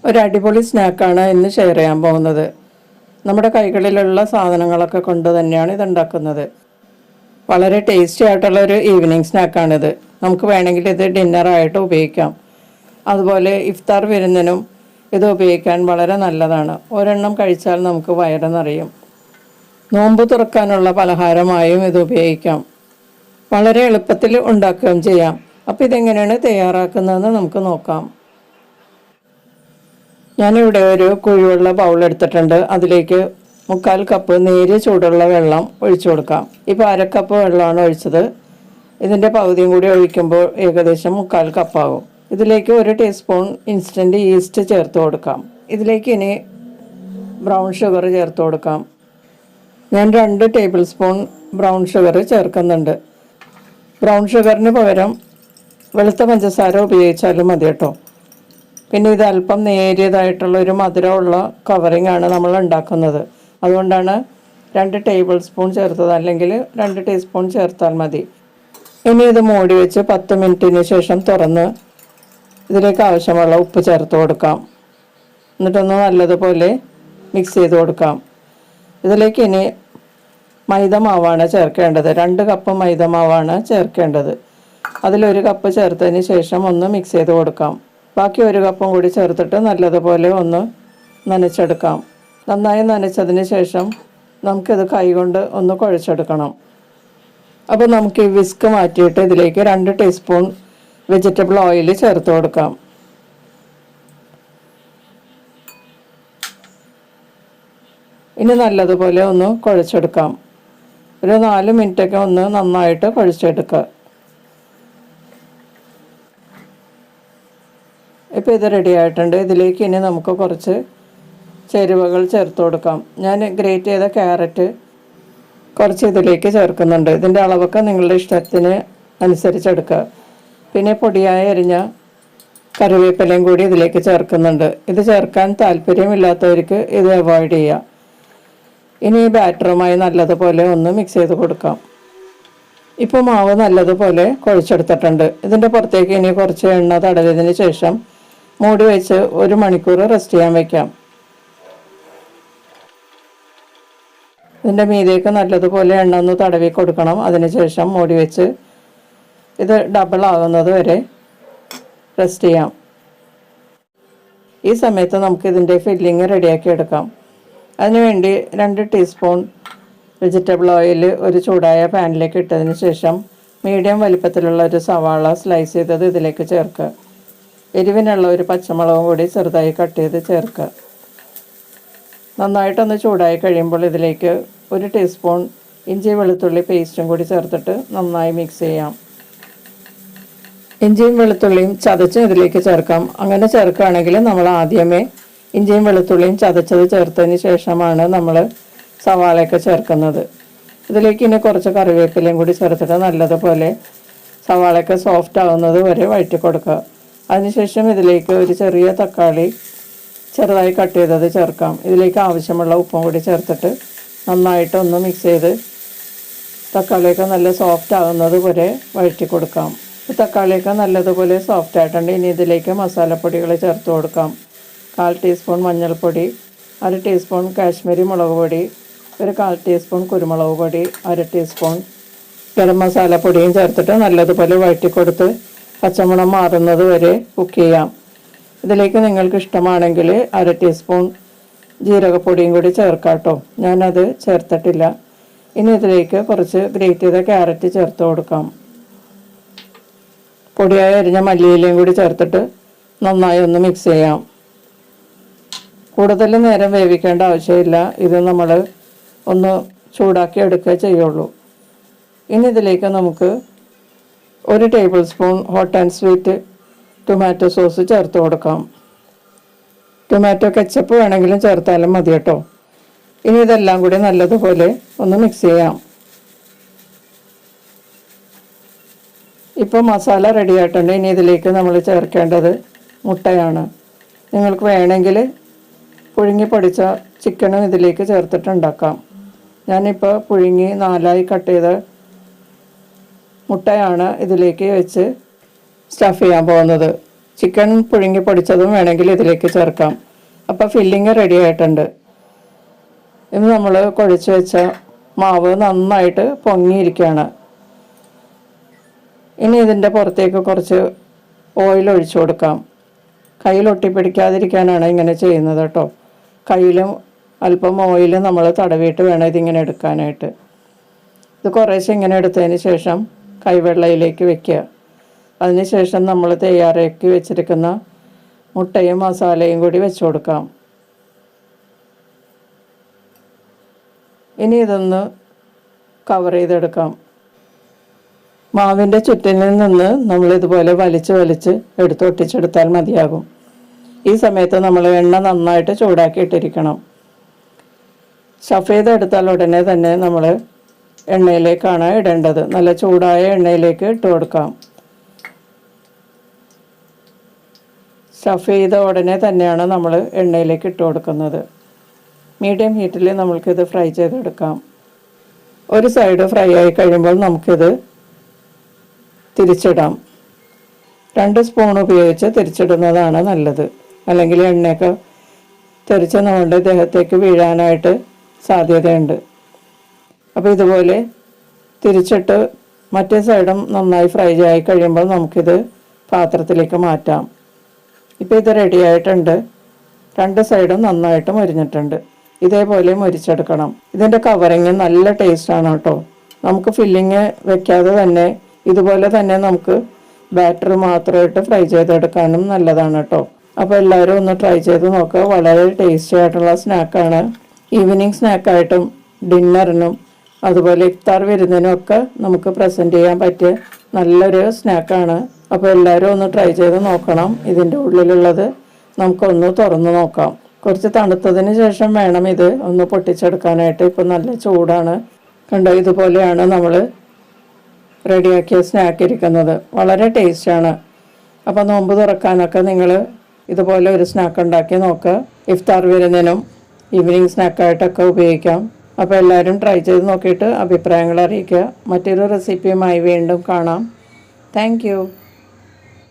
ഒരു അടിപൊളി സ്നാക്കാണ് ഇന്ന് ഷെയർ ചെയ്യാൻ പോകുന്നത്. നമ്മുടെ കൈകളിലുള്ള സാധനങ്ങളൊക്കെ കൊണ്ട് തന്നെയാണ് ഇത് ഉണ്ടാക്കുന്നത്. വളരെ ടേസ്റ്റി ആയിട്ടുള്ള ഒരു ഈവനിങ് സ്നാക്കാണിത്. നമുക്ക് വേണമെങ്കിൽ ഇത് ഡിന്നറായിട്ട് ഉപയോഗിക്കാം. അതുപോലെ ഇഫ്താർ വിരുന്നിനും ഇത് ഉപയോഗിക്കാൻ വളരെ നല്ലതാണ്. ഒരെണ്ണം കഴിച്ചാൽ നമുക്ക് വയറ് നിറയും. നോമ്പ് തുറക്കാനുള്ള പലഹാരമായും ഇത് ഉപയോഗിക്കാം. വളരെ എളുപ്പത്തിൽ ഉണ്ടാക്കുകയും ചെയ്യാം. അപ്പോൾ ഇതെങ്ങനെയാണ് തയ്യാറാക്കുന്നതെന്ന് നമുക്ക് നോക്കാം. ഞാനിവിടെ ഒരു കുഴിയുള്ള ബൗൾ എടുത്തിട്ടുണ്ട്. അതിലേക്ക് 3/4 കപ്പ് നേരിയ ചൂടുള്ള വെള്ളം ഒഴിച്ചു കൊടുക്കാം. ഇപ്പോൾ 1/2 കപ്പ് വെള്ളമാണ് ഒഴിച്ചത്. ഇതിൻ്റെ പകുതിയും കൂടി ഒഴിക്കുമ്പോൾ ഏകദേശം 3/4 കപ്പാകും. ഇതിലേക്ക് 1 ടീസ്പൂൺ ഇൻസ്റ്റൻറ്റ് ഈസ്റ്റ് ചേർത്ത് കൊടുക്കാം. ഇതിലേക്ക് ഇനി ബ്രൗൺ ഷുഗർ ചേർത്ത് കൊടുക്കാം. ഞാൻ 2 ടേബിൾ സ്പൂൺ ബ്രൗൺ ഷുഗർ ചേർക്കുന്നുണ്ട്. ബ്രൗൺ ഷുഗറിന് പകരം വെളുത്ത പഞ്ചസാര ഉപയോഗിച്ചാലും മതി കേട്ടോ. പിന്നെ ഇത് അല്പം നേരിയതായിട്ടുള്ള ഒരു മധുരമുള്ള കവറിംഗ് ആണ് നമ്മൾ ഉണ്ടാക്കുന്നത്. അതുകൊണ്ടാണ് 2 ടേബിൾ സ്പൂൺ ചേർത്തത്, അല്ലെങ്കിൽ 2 ടീസ്പൂൺ ചേർത്താൽ മതി. ഇനി ഇത് മൂടി വെച്ച് 10 മിനിറ്റിന് ശേഷം തുറന്ന് ഇതിലേക്ക് ആവശ്യമുള്ള ഉപ്പ് ചേർത്ത് കൊടുക്കാം. എന്നിട്ടൊന്ന് നല്ലതുപോലെ മിക്സ് ചെയ്ത് കൊടുക്കാം. ഇതിലേക്ക് ഇനി മൈദ മാവാണ് ചേർക്കേണ്ടത്. 2 കപ്പ് മൈദ മാവാണ് ചേർക്കേണ്ടത്. അതിൽ1 കപ്പ് ചേർത്തതിന് ശേഷം ഒന്ന് മിക്സ് ചെയ്ത് കൊടുക്കാം. ബാക്കി 1 കപ്പും കൂടി ചേർത്തിട്ട് നല്ലതുപോലെ ഒന്ന് നനച്ചെടുക്കാം. നന്നായി നനച്ചതിന് ശേഷം നമുക്കിത് കൈകൊണ്ട് ഒന്ന് കുഴച്ചെടുക്കണം. അപ്പോൾ നമുക്ക് ഈ വിസ്ക് മാറ്റിയിട്ട് ഇതിലേക്ക് 2 ടീസ്പൂൺ വെജിറ്റബിൾ ഓയിൽ ചേർത്ത് കൊടുക്കാം. ഇനി നല്ലതുപോലെ ഒന്ന് കുഴച്ചെടുക്കാം. ഒരു 4 മിനിറ്റൊക്കെ ഒന്ന് നന്നായിട്ട് കുഴച്ചെടുക്കുക. ഇപ്പോൾ ഇത് റെഡി ആയിട്ടുണ്ട്. ഇതിലേക്ക് ഇനി നമുക്ക് കുറച്ച് ചേരുവകൾ ചേർത്ത് കൊടുക്കാം. ഞാൻ ഗ്രേറ്റ് ചെയ്ത ക്യാരറ്റ് കുറച്ച് ഇതിലേക്ക് ചേർക്കുന്നുണ്ട്. ഇതിൻ്റെ അളവൊക്കെ നിങ്ങളുടെ ഇഷ്ടത്തിന് അനുസരിച്ചെടുക്കുക. പിന്നെ പൊടിയായി അരിഞ്ഞ കറിവേപ്പിലയും കൂടി ഇതിലേക്ക് ചേർക്കുന്നുണ്ട്. ഇത് ചേർക്കാൻ താല്പര്യമില്ലാത്തവർക്ക് ഇത് അവോയ്ഡ് ചെയ്യുക. ഇനി ഈ ബാറ്ററുമായി നല്ലതുപോലെ ഒന്ന് മിക്സ് ചെയ്ത് കൊടുക്കാം. ഇപ്പോൾ മാവ് നല്ലതുപോലെ കുഴച്ചെടുത്തിട്ടുണ്ട്. ഇതിൻ്റെ പുറത്തേക്ക് ഇനി കുറച്ച് എണ്ണ തടവിയതിന് ശേഷം മൂടി വെച്ച് 1 മണിക്കൂർ റെസ്റ്റ് ചെയ്യാൻ വയ്ക്കാം. ഇതിൻ്റെ മീതേക്ക് നല്ലതുപോലെ എണ്ണ ഒന്ന് തടവി കൊടുക്കണം. അതിനുശേഷം മൂടി വെച്ച് ഇത് ഡബിൾ ആകുന്നത് വരെ റെസ്റ്റ് ചെയ്യാം. ഈ സമയത്ത് നമുക്ക് ഇതിൻ്റെ ഫില്ലിങ് റെഡിയാക്കി എടുക്കാം. അതിനുവേണ്ടി 2 ടീസ്പൂൺ വെജിറ്റബിൾ ഓയിൽ ഒരു ചൂടായ പാനിലേക്ക് ഇട്ടതിന് ശേഷം മീഡിയം വലിപ്പത്തിലുള്ള ഒരു സവാള സ്ലൈസ് ചെയ്തത് ഇതിലേക്ക് ചേർക്കുക. എരിവിനുള്ള ഒരു പച്ചമുളകും കൂടി ചെറുതായി കട്ട് ചെയ്ത് ചേർക്കുക. നന്നായിട്ടൊന്ന് ചൂടായി കഴിയുമ്പോൾ ഇതിലേക്ക് 1 ടീസ്പൂൺ ഇഞ്ചി വെളുത്തുള്ളി പേസ്റ്റും കൂടി ചേർത്തിട്ട് നന്നായി മിക്സ് ചെയ്യാം. ഇഞ്ചിയും വെളുത്തുള്ളിയും ചതച്ചും ഇതിലേക്ക് ചേർക്കാം. അങ്ങനെ ചേർക്കുകയാണെങ്കിൽ നമ്മൾ ആദ്യമേ ഇഞ്ചിയും വെളുത്തുള്ളിയും ചതച്ചത് ചേർത്തതിന് ശേഷമാണ് നമ്മൾ സവാളയൊക്കെ ചേർക്കുന്നത്. ഇതിലേക്ക് ഇനി കുറച്ച് കറിവേപ്പിലയും കൂടി ചേർത്തിട്ട് നല്ലതുപോലെ സവാളയൊക്കെ സോഫ്റ്റ് ആകുന്നത് വരെ വഴറ്റി കൊടുക്കുക. അതിനുശേഷം ഇതിലേക്ക് ഒരു ചെറിയ തക്കാളി ചെറുതായി കട്ട് ചെയ്തത് ചേർക്കാം. ഇതിലേക്ക് ആവശ്യമുള്ള ഉപ്പും കൂടി ചേർത്തിട്ട് നന്നായിട്ടൊന്ന് മിക്സ് ചെയ്ത് തക്കാളിയൊക്കെ നല്ല സോഫ്റ്റ് ആകുന്നത് വരെ വഴറ്റി കൊടുക്കാം. തക്കാളിയൊക്കെ നല്ലതുപോലെ സോഫ്റ്റ് ആയിട്ടുണ്ട്. ഇനി ഇതിലേക്ക് മസാലപ്പൊടികൾ ചേർത്ത് കൊടുക്കാം. 1/4 ടീസ്പൂൺ മഞ്ഞൾപ്പൊടി, 1/2 ടീസ്പൂൺ കാശ്മീരി മുളക് പൊടി, ഒരു 1/4 ടീസ്പൂൺ കുരുമുളക് പൊടി, 1/2 ടീസ്പൂൺ ഗരം മസാലപ്പൊടിയും ചേർത്തിട്ട് നല്ലതുപോലെ വഴറ്റി കൊടുത്ത് പച്ചമണം മാറുന്നത് വരെ കുക്ക് ചെയ്യാം. ഇതിലേക്ക് നിങ്ങൾക്ക് ഇഷ്ടമാണെങ്കിൽ 1/2 ടീസ്പൂൺ ജീരകപ്പൊടിയും കൂടി ചേർക്കാം കേട്ടോ. ഞാനത് ചേർത്തിട്ടില്ല. ഇനി ഇതിലേക്ക് കുറച്ച് ഗ്രേറ്റ് ചെയ്ത ക്യാരറ്റ് ചേർത്ത് കൊടുക്കാം. പൊടിയായി അരിഞ്ഞ മല്ലിയിലയും കൂടി ചേർത്തിട്ട് നന്നായി ഒന്ന് മിക്സ് ചെയ്യാം. കൂടുതൽ നേരം വേവിക്കേണ്ട ആവശ്യമില്ല. ഇത് നമ്മൾ ഒന്ന് ചൂടാക്കി എടുക്കുക ചെയ്യുള്ളൂ. ഇനി ഇതിലേക്ക് നമുക്ക് 1 table spoon hot and sweet tomato sauce ചേർത്ത് കൊടുക്കാം. ടൊമാറ്റോ കെച്ചപ്പ് വേണമെങ്കിലും ചേർത്താലും മതി കേട്ടോ. ഇനി ഇതെല്ലാം കൂടി നല്ലതുപോലെ ഒന്ന് മിക്സ് ചെയ്യാം. ഇപ്പോൾ മസാല റെഡി ആയിട്ടുണ്ട്. ഇനി ഇതിലേക്ക് നമ്മൾ ചേർക്കേണ്ടത് മുട്ടയാണ്. നിങ്ങൾക്ക് വേണമെങ്കിൽ പുഴുങ്ങി പൊടിച്ച ചിക്കനും ഇതിലേക്ക് ചേർത്തിട്ടുണ്ടാക്കാം. ഞാനിപ്പോൾ പുഴുങ്ങി 4ആയി കട്ട് ചെയ്ത മുട്ടയാണ് ഇതിലേക്ക് വെച്ച് സ്റ്റഫ് ചെയ്യാൻ പോകുന്നത്. ചിക്കൻ പുഴുങ്ങി പൊടിച്ചതും വേണമെങ്കിൽ ഇതിലേക്ക് ചേർക്കാം. അപ്പോൾ ഫില്ലിങ് റെഡി ആയിട്ടുണ്ട്. ഇത് നമ്മൾ കുഴച്ച് വെച്ച മാവ് നന്നായിട്ട് പൊങ്ങിയിരിക്കുകയാണ്. ഇനി ഇതിൻ്റെ പുറത്തേക്ക് കുറച്ച് ഓയിൽ ഒഴിച്ചു കൊടുക്കാം. കയ്യിൽ ഒട്ടിപ്പിടിക്കാതിരിക്കാനാണ് ഇങ്ങനെ ചെയ്യുന്നത് കേട്ടോ. കയ്യിലും അല്പം ഓയിൽ നമ്മൾ തടവിയിട്ട് വേണം ഇതിങ്ങനെ എടുക്കാനായിട്ട്. ഇത് കുറേശ്ശെ ഇങ്ങനെ എടുത്തതിന് ശേഷം കൈവെള്ളയിലേക്ക് വെക്കുക. അതിനുശേഷം നമ്മൾ തയ്യാറാക്കി വെച്ചിരിക്കുന്ന മുട്ടയും മസാലയും കൂടി വെച്ച് കൊടുക്കാം. ഇനി ഇതൊന്ന് കവർ ചെയ്തെടുക്കാം. മാവിൻ്റെ ചുറ്റിനിൽ നിന്ന് നമ്മൾ ഇതുപോലെ വലിച്ച് ഒട്ടിച്ചെടുത്താൽ മതിയാകും. ഈ സമയത്ത് നമ്മൾ എണ്ണ നന്നായിട്ട് ചൂടാക്കിയിട്ടിരിക്കണം. സ്റ്റഫ് ചെയ്തെടുത്താൽ ഉടനെ തന്നെ നമ്മൾ എണ്ണയിലേക്കാണ് ഇടേണ്ടത്. നല്ല ചൂടായ എണ്ണയിലേക്ക് ഇട്ട് കൊടുക്കാം. സ്റ്റഫ് ചെയ്ത ഉടനെ തന്നെയാണ് നമ്മൾ എണ്ണയിലേക്ക് ഇട്ട് കൊടുക്കുന്നത്. മീഡിയം ഹീറ്റിൽ നമ്മൾക്കിത് ഫ്രൈ ചെയ്തെടുക്കാം. ഒരു സൈഡ് ഫ്രൈ ആയി കഴിയുമ്പോൾ നമുക്കിത് തിരിച്ചിടാം. 2 സ്പൂൺ ഉപയോഗിച്ച് തിരിച്ചിടുന്നതാണ് നല്ലത്. അല്ലെങ്കിൽ എണ്ണയൊക്കെ തെറിച്ച് നമ്മളുടെ ദേഹത്തേക്ക് വീഴാനായിട്ട് സാധ്യതയുണ്ട്. അപ്പോൾ ഇതുപോലെ തിരിച്ചിട്ട് മറ്റേ സൈഡും നന്നായി ഫ്രൈ ആയി കഴിയുമ്പോൾ നമുക്കിത് പാത്രത്തിലേക്ക് മാറ്റാം. ഇപ്പോൾ ഇത് റെഡി ആയിട്ടുണ്ട്. 2 സൈഡും നന്നായിട്ട് മൊരിഞ്ഞിട്ടുണ്ട്. ഇതേപോലെ മൊരിച്ചെടുക്കണം. ഇതിൻ്റെ കവറിങ് നല്ല ടേസ്റ്റാണ് കേട്ടോ. നമുക്ക് ഫില്ലിങ് വെക്കാതെ തന്നെ ഇതുപോലെ തന്നെ നമുക്ക് ബാറ്റർ മാത്രമായിട്ട് ഫ്രൈ ചെയ്തെടുക്കാനും നല്ലതാണ് കേട്ടോ. അപ്പോൾ എല്ലാവരും ഒന്ന് ട്രൈ ചെയ്ത് നോക്കുക. വളരെ ടേസ്റ്റി ആയിട്ടുള്ള സ്നാക്കാണ്. ഈവനിങ് സ്നാക്കായിട്ടും ഡിന്നറിനും അതുപോലെ ഇഫ്താർ വിരുന്നിനും ഒക്കെ നമുക്ക് പ്രസൻറ്റ് ചെയ്യാൻ പറ്റിയ നല്ലൊരു സ്നാക്കാണ്. അപ്പോൾ എല്ലാവരും ഒന്ന് ട്രൈ ചെയ്ത് നോക്കണം. ഇതിൻ്റെ ഉള്ളിലുള്ളത് നമുക്കൊന്ന് തുറന്ന് നോക്കാം. കുറച്ച് തണുത്തതിന് ശേഷം വേണം ഇത് ഒന്ന് പൊട്ടിച്ചെടുക്കാനായിട്ട്. ഇപ്പം നല്ല ചൂടാണ്. കണ്ടോ, ഇതുപോലെയാണ് നമ്മൾ റെഡിയാക്കിയ സ്നാക്ക് ഇരിക്കുന്നത്. വളരെ ടേസ്റ്റാണ്. അപ്പോൾ നോമ്പ് തുറക്കാനൊക്കെ നിങ്ങൾ ഇതുപോലെ ഒരു സ്നാക്ക് ഉണ്ടാക്കി നോക്കുക. ഇഫ്താർ വിരുന്നിനും ഈവനിങ് സ്നാക്കായിട്ടൊക്കെ ഉപയോഗിക്കാം. അപ്പോൾ എല്ലാവരും ട്രൈ ചെയ്ത് നോക്കിയിട്ട് അഭിപ്രായങ്ങൾ അറിയിക്കുക. മറ്റൊരു റെസിപ്പിയുമായി വീണ്ടും കാണാം. താങ്ക്